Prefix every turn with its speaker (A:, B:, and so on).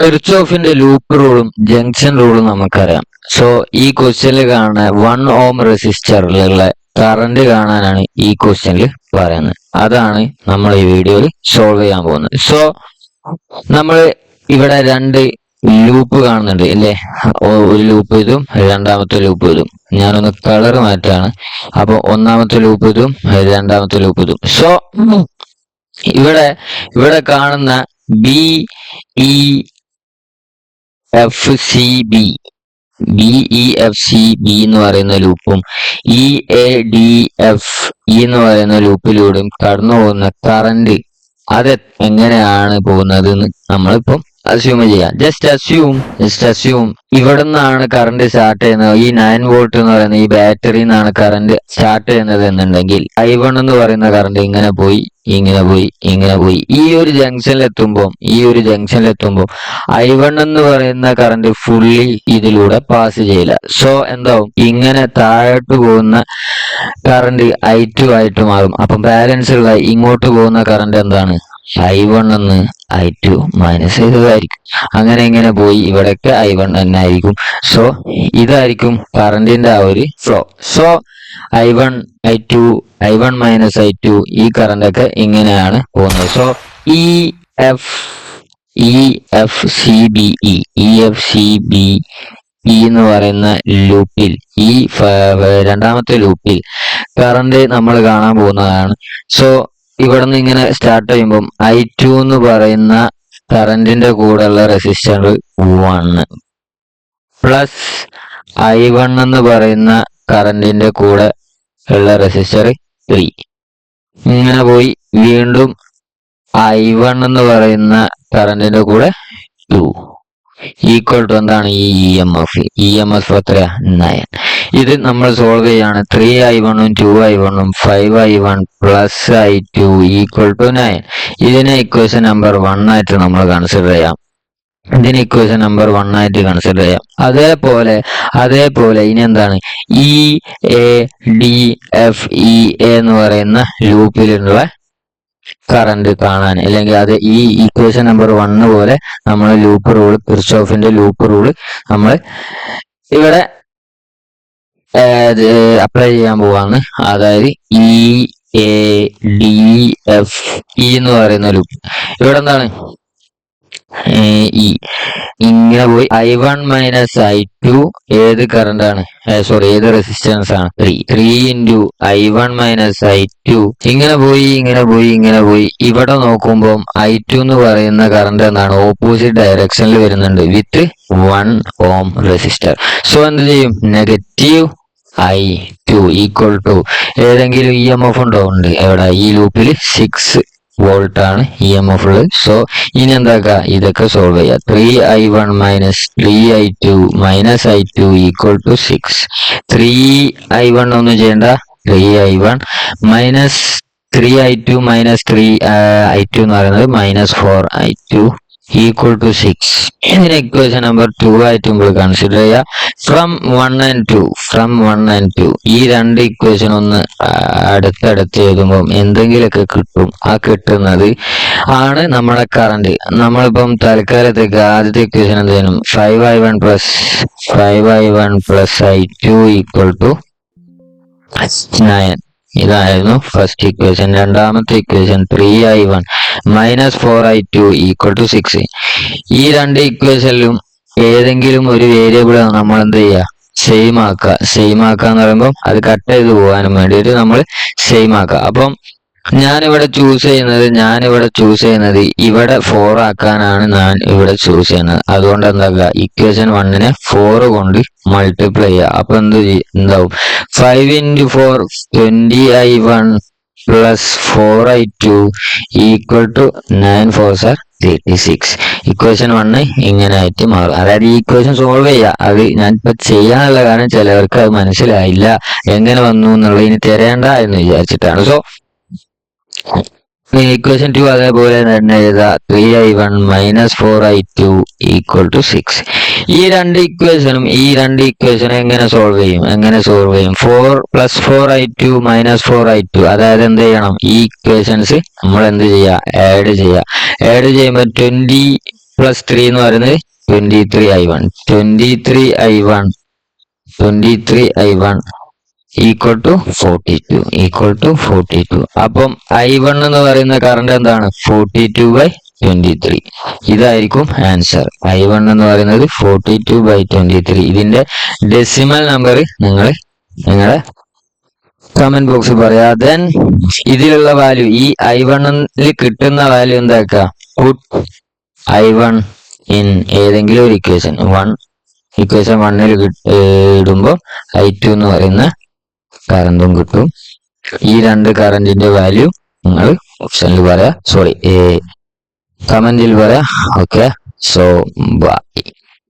A: കിർച്ചോഫിന്റെ loop റൂളും junction റൂളും നമുക്കറിയാം. So ഈ ക്വസ്റ്റ്യനിൽ കാണുന്ന 1 ഓം റെസിസ്റ്ററിലുള്ള കറണ്ട് കാണാനാണ് ഈ ക്വസ്റ്റ്യനിൽ പറയുന്നത്. അതാണ് നമ്മൾ ഈ വീഡിയോയിൽ സോൾവ് ചെയ്യാൻ പോകുന്നത്. സോ നമ്മൾ ഇവിടെ രണ്ട് ലൂപ്പ് കാണുന്നുണ്ട് അല്ലേ? ഒരു ലൂപ്പ് ഇതും രണ്ടാമത്തെ ലൂപ്പ് ഇതും. ഞാനൊന്ന് കളർ മാറ്റാണ്. അപ്പൊ ഒന്നാമത്തെ ലൂപ്പ് ഇതും രണ്ടാമത്തെ ലൂപ്പ് ഇതും. സോ ഇവിടെ കാണുന്ന BEFCB എന്ന് പറയുന്ന ലൂപ്പും EADFE എന്ന് പറയുന്ന ലൂപ്പിലൂടെയും കടന്നു പോകുന്ന കറണ്ട് അത് എങ്ങനെയാണ് പോകുന്നത് എന്ന് നമ്മളിപ്പം അസ്യൂം ചെയ്യാം. ജസ്റ്റ് അസ്യൂം ഇവിടെ നിന്നാണ് കറണ്ട് സ്റ്റാർട്ട് ചെയ്യുന്നത്. ഈ 9 വോൾട്ട് എന്ന് പറയുന്ന ഈ ബാറ്ററി നിന്നാണ് കറണ്ട് സ്റ്റാർട്ട് ചെയ്യുന്നത് എന്നുണ്ടെങ്കിൽ I1 എന്ന് പറയുന്ന കറണ്ട് ഇങ്ങനെ പോയി ഈ ഒരു ജംഗ്ഷനിലെത്തുമ്പോൾ I1 എന്ന് പറയുന്ന കറണ്ട് ഫുള്ളി ഇതിലൂടെ പാസ് ചെയ്യില്ല. സോ എന്താവും, ഇങ്ങനെ താഴോട്ട് പോകുന്ന കറണ്ട് I2 ആയിട്ട് മാറും. അപ്പം ബാലൻസ് ഉള്ള ഇങ്ങോട്ട് പോകുന്ന കറണ്ട് എന്താണ്? I1 എന്ന് I2 മൈനസ് ചെയ്തതായിരിക്കും. അങ്ങനെ ഇങ്ങനെ പോയി ഇവിടൊക്കെ I1 തന്നെ ആയിരിക്കും. സോ ഇതായിരിക്കും കറണ്ടിന്റെ ആ ഒരു flow. So I1 minus I2 ഈ കറണ്ട് ഒക്കെ ഇങ്ങനെയാണ് പോകുന്നത്. സോ EFCBE എന്ന് പറയുന്ന ലൂപ്പിൽ, ഈ രണ്ടാമത്തെ ലൂപ്പിൽ കറണ്ട് നമ്മൾ കാണാൻ പോകുന്നതാണ്. സോ ഇവിടെ നിന്ന് ഇങ്ങനെ സ്റ്റാർട്ട് ചെയ്യുമ്പോൾ I2 എന്ന് പറയുന്ന കറണ്ടിന്റെ കൂടെയുള്ള റെസിസ്റ്റർ 1 പ്ലസ് I1 എന്ന് പറയുന്ന കറണ്ടിന്റെ കൂടെ ഉള്ള റെസിസ്റ്റർ 3 ഇങ്ങനെ പോയി വീണ്ടും I1 എന്ന് പറയുന്ന കറണ്ടിന്റെ കൂടെ 2 ഈക്വൽ ടു എന്താണ്? ഈ EMF എത്രയാ? 9. ഇത് നമ്മൾ സോൾവ് ചെയ്യാണ്. 3I1 ഉം 2I1 ഉം 5I1 plus I2 equal to 9. ഇതിനെ ഇക്വേഷൻ നമ്പർ 1 ആയിട്ട് നമ്മൾ കൺസിഡർ ചെയ്യാം. അതേപോലെ ഇനി എന്താണ്? EADFE എന്ന് പറയുന്ന ലൂപ്പിലുള്ള കറണ്ട് കാണാൻ, അല്ലെങ്കിൽ അത് ഈ ഇക്വേഷൻ നമ്പർ 1 പോലെ നമ്മൾ ലൂപ്പ് റൂള്, കിർച്ചോഫിന്റെ ലൂപ്പ് റൂള് നമ്മൾ ഇവിടെ അപ്ലൈ ചെയ്യാൻ പോവാണ്. അതായത് EADFE എന്ന് പറയുന്ന ലൂപ്പ് ഇവിടെ എന്താണ്? ഇങ്ങനെ പോയി I1 മൈനസ് I2 ഏത് കറണ്ടാണ്? ഏത് റെസിസ്റ്റൻസ് ആണ്? 3 ഇൻറ്റു I1 മൈനസ് I2 ഇങ്ങനെ പോയി ഇവിടെ നോക്കുമ്പോൾ I2 എന്ന് പറയുന്ന കറണ്ട് എന്താണ്? ഓപ്പോസിറ്റ് ഡയറക്ഷനിൽ വരുന്നുണ്ട് വിത്ത് 1 ഓം റെസിസ്റ്റർ. സോ എന്ത് ചെയ്യും? നെഗറ്റീവ് I2 ഈക്വൽ ടു ഏതെങ്കിലും EMF ഉണ്ട് എവിടെ? ഈ ലൂപ്പിൽ 6 വോൾട്ട് ആണ് EMF ഉള്ളത്. സോ ഇനി എന്താക്കുക? ഇതൊക്കെ സോൾവ് ചെയ്യുക. 3I1 minus 3I2 minus I2 equal to 6. 3I1 ഒന്നും ചെയ്യണ്ട. 3I1 minus 3I2 minus 3I2 എന്ന് പറയുന്നത് മൈനസ് 4I2 ഈക്വൽ ടു 6. ഇതിന് ഇക്വേഷൻ നമ്പർ 2 ആയിട്ട് നമ്മൾ കൺസിഡർ ചെയ്യുക. ഫ്രം 1 and 2 ഈ രണ്ട് ഇക്വേഷൻ ഒന്ന് അടുത്തടുത്ത് എഴുതുമ്പോൾ എന്തെങ്കിലുമൊക്കെ കിട്ടും. ആ കിട്ടുന്നത് ആണ് നമ്മുടെ കറണ്ട്. നമ്മളിപ്പം തൽക്കാലത്തേക്ക് ആദ്യത്തെ ഇക്വേഷൻ എന്ത് ചെയ്യണം? 5I1 plus I2 equal to 9. ഇതായിരുന്നു ഫസ്റ്റ് ഇക്വേഷൻ. രണ്ടാമത്തെ equation 3I1 minus 4I2 equal to 6. ഈ രണ്ട് ഇക്വേഷനിലും ഏതെങ്കിലും ഒരു വേരിയബിൾ നമ്മൾ എന്ത് ചെയ്യുക? സെയിം ആക്കുക എന്ന് പറയുമ്പോൾ അത് കട്ട് ചെയ്ത് പോകാനും വേണ്ടിയിട്ട് നമ്മൾ സെയിം ആക്കുക. അപ്പം ഞാനിവിടെ ചൂസ് ചെയ്യുന്നത് ഇവിടെ 4 ആക്കാനാണ് ഞാൻ ഇവിടെ ചൂസ് ചെയ്യുന്നത്. അതുകൊണ്ട് എന്താക്കുക? ഇക്വേഷൻ 1നെ 4 കൊണ്ട് മൾട്ടിപ്ലൈ ചെയ്യുക. അപ്പൊ എന്താവും? 5 into 4 20I1 plus 4I2 equal to 9 4s are 36. Equation 1 ഇങ്ങനെ ആയിട്ട് മാറും. അതായത് ഈ ഇക്വേഷൻ സോൾവ് ചെയ്യുക. അത് ഞാനിപ്പോ ചെയ്യാനുള്ള കാരണം ചിലവർക്ക് അത് മനസ്സിലായില്ല, എങ്ങനെ വന്നു എന്നുള്ളത് ഇനി തിരയണ്ട എന്ന് വിചാരിച്ചിട്ടാണ്. സോ ഇക്വേഷൻ 2 അതേപോലെ തന്നെ എഴുതാ. 3I1 minus 4I2 equal to 6. ഈ രണ്ട് ഇക്വേഷൻ എങ്ങനെ സോൾവ് ചെയ്യും? 4 പ്ലസ് 4I2 മൈനസ് 4I2, അതായത് എന്ത് ചെയ്യണം? ഈ ഇക്വേഷൻസ് നമ്മൾ എന്ത് ചെയ്യുക? ആഡ് ചെയ്യുമ്പോൾ പ്ലസ് 3 എന്ന് പറയുന്നത് 23i1. 23i1 ഈക്വൽ ടു 42 അപ്പം i1 എന്ന് പറയുന്ന കറണ്ട് എന്താണ് 42/23. ഇതായിരിക്കും ആൻസർ. i1 എന്ന് പറയുന്നത് 42/23. ഇതിന്റെ ഡെസിമൽ നമ്പർ നിങ്ങൾ നിങ്ങളെ കമന്റ് ബോക്സിൽ പറയാ. ദെൻ ഇതിലുള്ള വാല്യൂ ഈ i1ൽ കിട്ടുന്ന വാല്യൂ എന്താക്കുക, പുട്ട് i1 ഇൻ ഏതെങ്കിലും ഒരു ഇക്വേഷൻ 1ൽ ഇടുമ്പോൾ i2 എന്ന് പറയുന്ന കറണ്ടും കിട്ടും. ഈ രണ്ട് കറണ്ടിന്റെ വാല്യൂ നിങ്ങൾ ഓപ്ഷനിൽ പറയാ, കമന്റിൽ പറയാ. Okay, so by.